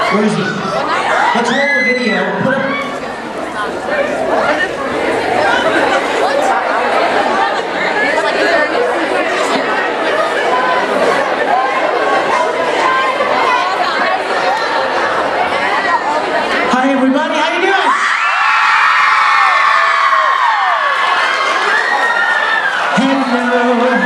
Where is he? Let's roll the video. Put him. Hi everybody, how you doing? Hello, hello.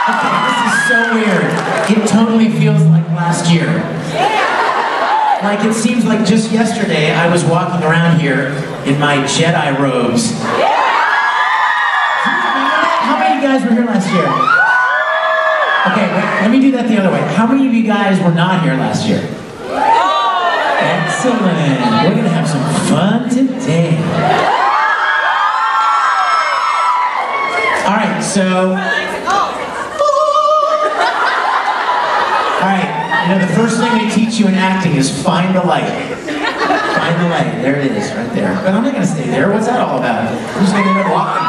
Okay, this is so weird. It totally feels like last year. Like it seems like just yesterday I was walking around here in my Jedi robes. How many of you guys were here last year? Okay, wait, let me do that the other way. How many of you guys were not here last year? Excellent. We're gonna have some fun today. All right, so. All right, you know the first thing they teach you in acting is find the light. Find the light. There it is, right there. But I'm not gonna stay there. What's that all about? I'm just gonna end up walking.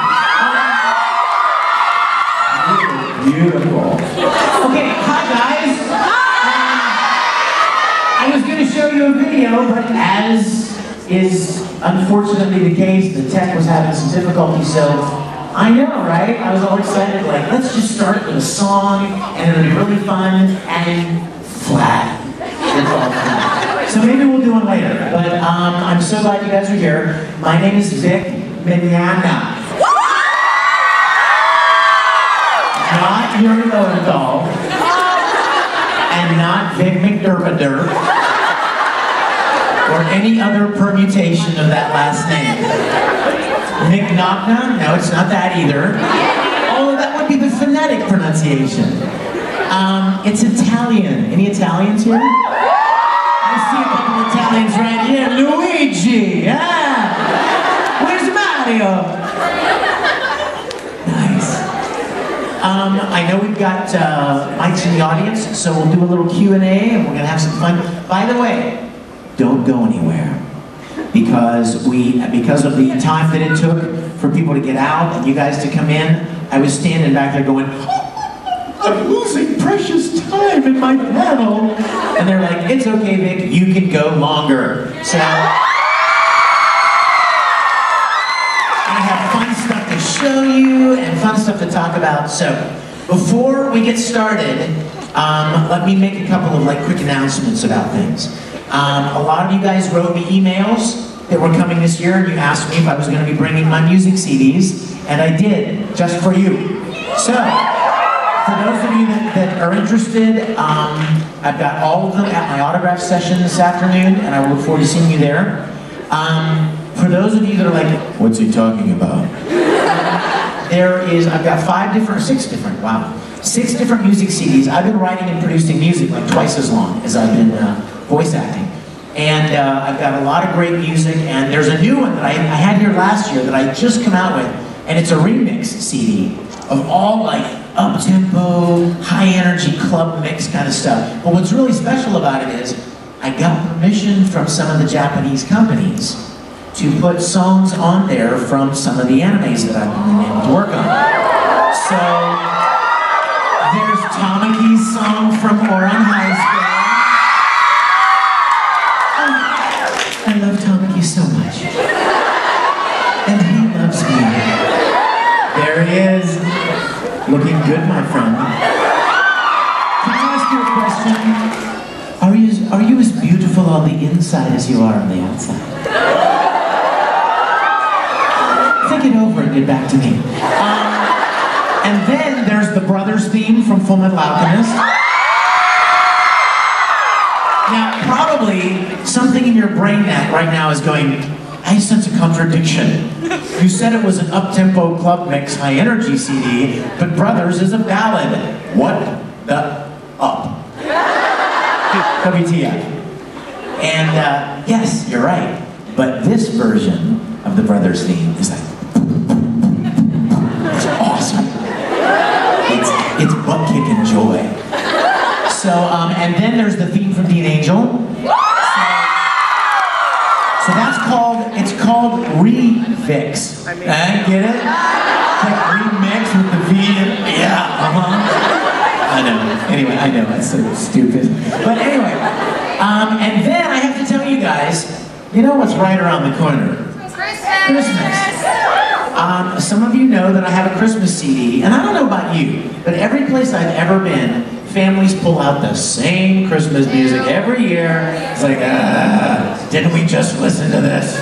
Beautiful. Okay, hi guys. I was going to show you a video, but as is unfortunately the case, the tech was having some difficulties, so I know, right? I was all excited, like, let's just start with a song, and it'll be really fun, and flat. It's all flat. So maybe we'll do one later, but I'm so glad you guys are here. My name is Mignogna. Not your Lowenthal, and not Vic McDermott, or any other permutation of that last name. Mignogna? No, it's not that either. Oh, that would be the phonetic pronunciation. It's Italian. Any Italians here? I see a couple Italians right here. Luigi, yeah. Where's Mario? I know we've got mics in the audience, so we'll do a little Q&A and we're gonna have some fun. By the way, don't go anywhere because of the time that it took for people to get out and you guys to come in. I was standing back there going, oh, I'm losing precious time in my panel, and they're like, it's okay, Vic, you can go longer. So. Show you and fun stuff to talk about. So before we get started, let me make a couple of quick announcements about things. A lot of you guys wrote me emails that were coming this year and you asked me if I was going to be bringing my music CDs, and I did, just for you. So for those of you that are interested, I've got all of them at my autograph session this afternoon, and I look forward to seeing you there. For those of you that are like, what's he talking about? I've got six different music CDs. I've been writing and producing music like twice as long as I've been voice acting. And I've got a lot of great music, and there's a new one that I had here last year that I just come out with, and it's a remix CD of all up-tempo, high-energy club mix kind of stuff. But what's really special about it is I got permission from some of the Japanese companies to put songs on there from some of the animes that I've been able to work on. So, there's Tamaki's song from Oran High School. Oh, I love Tamaki so much. And he loves me. There it is. Looking good, my friend. Can I ask you a question? Are you as beautiful on the inside as you are on the outside? Think it over and get back to me. And then there's the Brothers theme from Fullmetal Alchemist. Now, probably something in your brain right now is going, I sense a contradiction. You said it was an up-tempo club mix, high-energy CD, but Brothers is a ballad. What the up? WTF. And yes, you're right. But this version of the Brothers theme is like, it's awesome. It's butt-kicking joy. So, and then there's the theme from Dean Angel. So it's called Refix. Get it? It's like remix with the V. Yeah, I know. Anyway, I know, that's so stupid. But anyway, and then I have to tell you guys, you know what's right around the corner? Christmas. Some of you know that I have a Christmas CD, and I don't know about you, but every place I've ever been, families pull out the same Christmas music every year. It's like, didn't we just listen to this?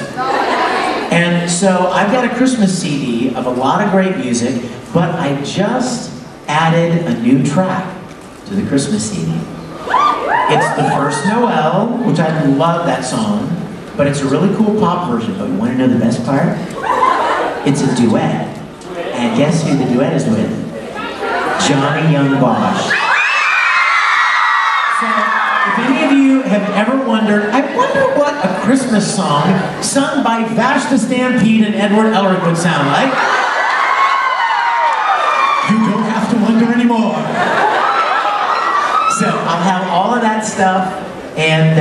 And so I've got a Christmas CD of a lot of great music, but I just added a new track to the Christmas CD. It's the first Noel, which I love that song, but it's a really cool pop version. But you want to know the best part? It's a duet. And guess who the duet is with? Johnny Young Bosch. So, if any of you have ever wondered, I wonder what a Christmas song sung by Vashta Stampede and Edward Elric would sound like. You don't have to wonder anymore. So I'll have all of that stuff, and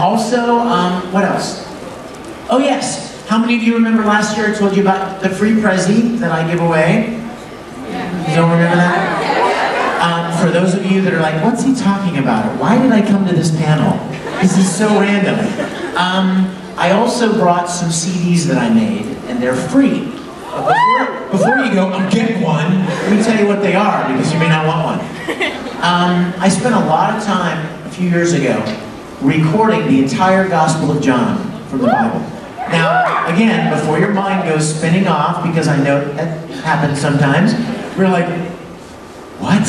also, what else? Oh yes, how many of you remember last year I told you about the free Prezi that I give away? You don't remember that? For those of you that are like, what's he talking about? Why did I come to this panel? This is so random. I also brought some CDs that I made, and they're free. Before you go, I'm getting one, let me tell you what they are, because you may not want one. I spent a lot of time, a few years ago, recording the entire Gospel of John from the Bible. Now, again, before your mind goes spinning off, because I know that happens sometimes, we're like, what?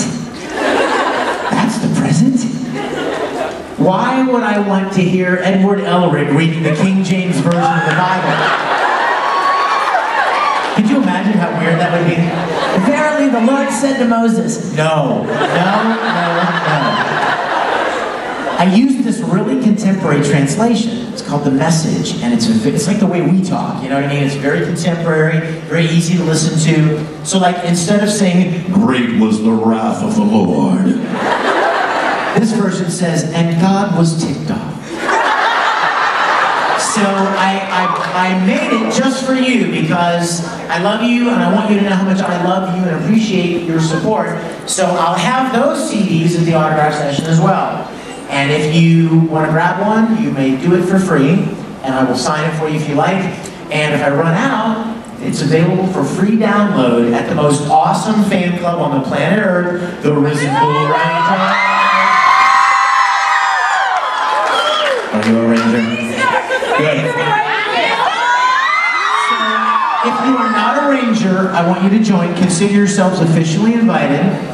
That's the present? Why would I want to hear Edward Elric reading the King James Version of the Bible? Could you imagine how weird that would be? Verily, the Lord said to Moses, no. I used this really contemporary translation. It's called The Message, and it's like the way we talk, you know what I mean? It's very contemporary, very easy to listen to. So like, instead of saying, great was the wrath of the Lord, this version says, and God was ticked off. So I made it just for you because I love you and I want you to know how much I love you and appreciate your support. So I'll have those CDs at the autograph session as well. And if you want to grab one, you may do it for free, and I will sign it for you if you like. And if I run out, it's available for free download at the most awesome fan club on the planet Earth, the Risen Bull Ranger. Are you a ranger? Good. So, if you are not a ranger, I want you to join. Consider yourselves officially invited.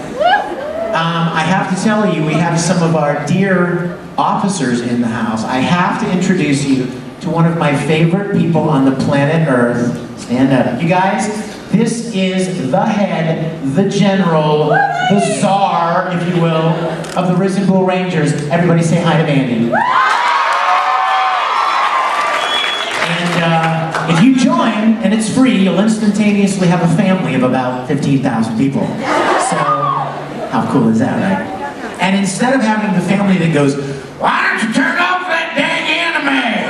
I have to tell you, we have some of our dear officers in the house. I have to introduce you to one of my favorite people on the planet Earth. Stand up. You guys, this is the head, the general, the czar, if you will, of the Risen Bull Rangers. Everybody say hi to Mandy. And if you join, and it's free, you'll instantaneously have a family of about 15,000 people. So, how cool is that, right? And instead of having the family that goes, why don't you turn off that dang anime?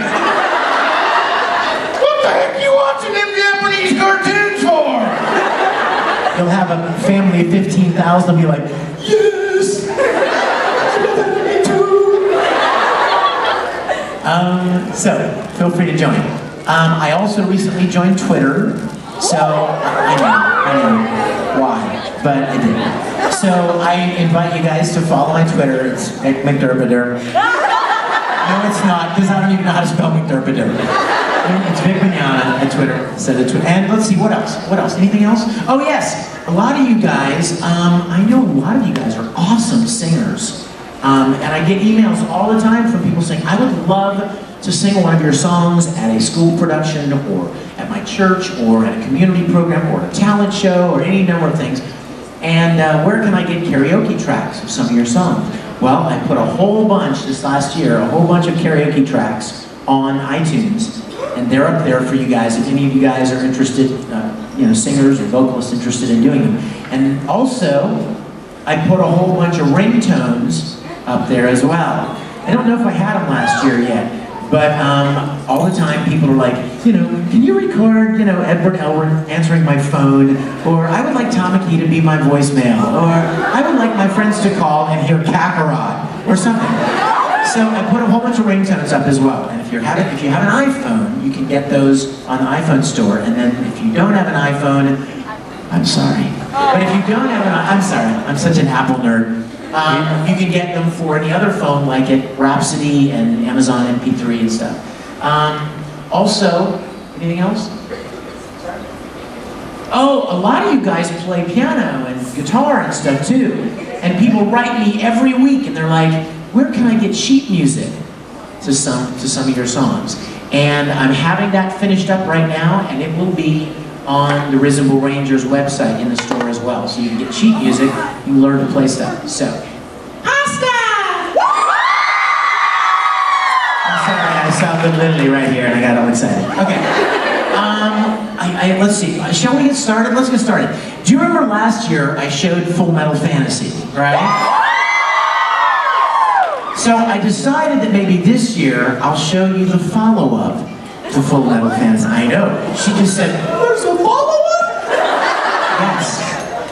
What the heck are you watching them Japanese cartoons for? You'll have a family of 15,000 be like, yes! I love anime too! So, feel free to join. I also recently joined Twitter, so I know, why, but I did. So I invite you guys to follow my Twitter. It's McDerbider. No, it's not, because I don't even know how to spell McDerbider. It's Vic Mignogna at Twitter. And let's see, what else? What else? Anything else? Oh yes, a lot of you guys, I know a lot of you guys are awesome singers. And I get emails all the time from people saying, I would love to sing one of your songs at a school production or at my church or at a community program or a talent show or any number of things. And where can I get karaoke tracks of some of your songs? Well, I put a whole bunch this last year, a whole bunch of karaoke tracks on iTunes, and they're up there for you guys if any of you guys are interested, you know, singers or vocalists interested in doing them. And also, I put a whole bunch of ringtones up there as well. I don't know if I had them last year yet, but all the time people are like, you know, can you record, you know, Edward Elwood answering my phone? Or I would like Tamaki to be my voicemail. Or I would like my friends to call and hear Kakarot or something. So I put a whole bunch of ringtones up as well. And if you have an iPhone, you can get those on the iPhone store. And then if you don't have an iPhone, I'm sorry. But if you don't have an I'm sorry, I'm such an Apple nerd. You can get them for any other phone like it, Rhapsody and Amazon MP3 and stuff. Also, anything else? Oh, a lot of you guys play piano and guitar and stuff too. And people write me every week and they're like, where can I get sheet music to some of your songs? And I'm having that finished up right now, and it will be on the Risible Rangers website in the store as well. So you can get sheet music, you can learn to play stuff. So, Oscar! I'm sorry, I sounded literally right here and I got all excited. Okay. Let's see, shall we get started? Let's get started. Do you remember last year I showed Full Metal Fantasy, right? So I decided that maybe this year I'll show you the follow-up to Full Metal Fantasy. I know. She just said, there's a follow-up? Yes.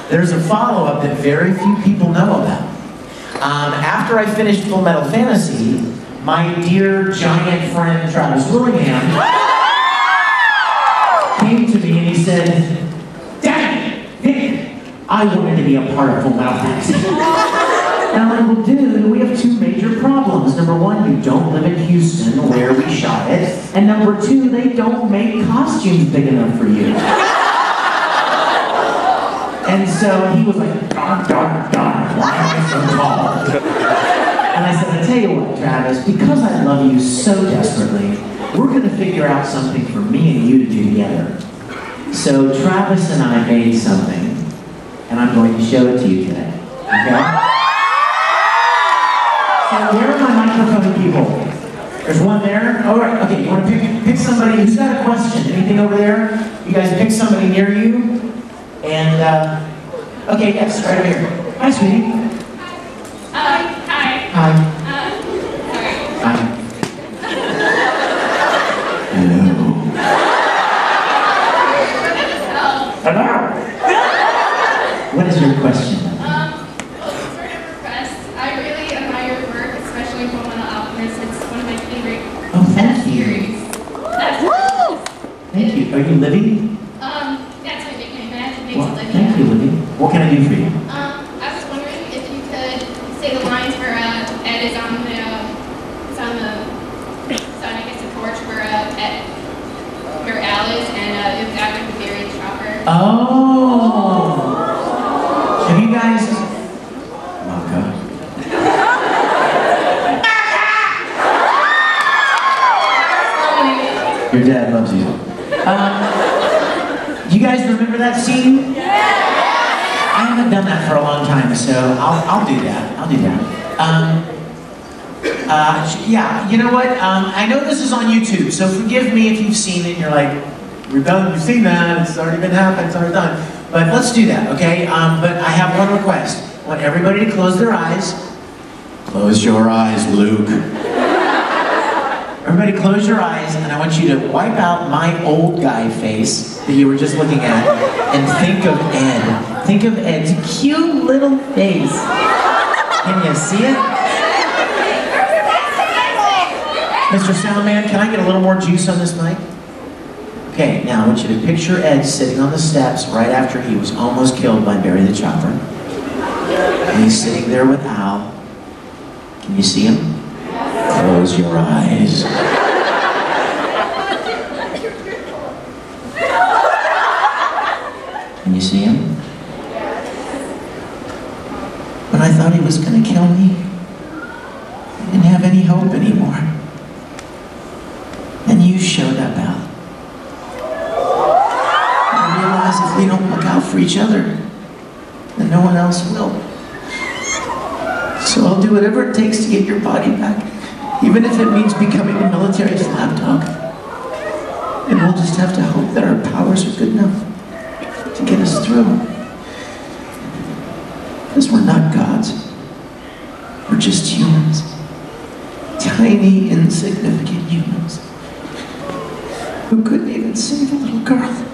There's a follow-up that very few people know about. After I finished Full Metal Fantasy, my dear giant friend Travis Willingham came to me and he said, Dad, I wanted to be a part of Full Metal Fantasy. And I'm like, well, dude, we have two major problems. Number one, you don't live in Houston, where we shot it. And number two, they don't make costumes big enough for you. And so he was like, darn, why am I so tall? And I said, I tell you what, Travis, because I love you so desperately, we're going to figure out something for me and you to do together. So Travis and I made something, and I'm going to show it to you today. Okay? So where are my microphone people? There's one there. All right. Okay. You want to pick somebody who's got a question? Anything over there? You guys pick somebody near you. And okay. Yes. Right over here. Hi, sweetie. Hi. Hi. Sorry. Hi. Hello. Hello. What is your question? Thank you. Are you Livy? That's my nickname. I have to name Well, Livy. thank you, Livy. What can I do for you? I was wondering if you could say the lines where Ed is on the, I guess the porch where where Al is, and if that would bury the chopper. Oh! Have you guys? Maka. Your dad loves you. Do you guys remember that scene? Yeah. I haven't done that for a long time, so I'll do that. I'll do that. Yeah, you know what? I know this is on YouTube, so forgive me if you've seen it and you're like, we're done, you've seen that, it's already been happened, it's already done. But let's do that, okay? But I have one request. I want everybody to close their eyes. Close your eyes, Luke. Everybody close your eyes, and I want you to wipe out my old guy face that you were just looking at, and think of Ed. Think of Ed's cute little face. Can you see it? Mr. Soundman, can I get a little more juice on this mic? Okay, now I want you to picture Ed sitting on the steps right after he was almost killed by Barry the Chopper. And he's sitting there with Al. Can you see him? Close your eyes. Can you see him? When I thought he was going to kill me, I didn't have any hope anymore. And you showed up, Al. I realized if we don't look out for each other, then no one else will. So I'll do whatever it takes to get your body back, even if it means becoming the military's lapdog. And we'll just have to hope that our powers are good enough to get us through. Because we're not gods. We're just humans. Tiny, insignificant humans. who couldn't even save a little girl.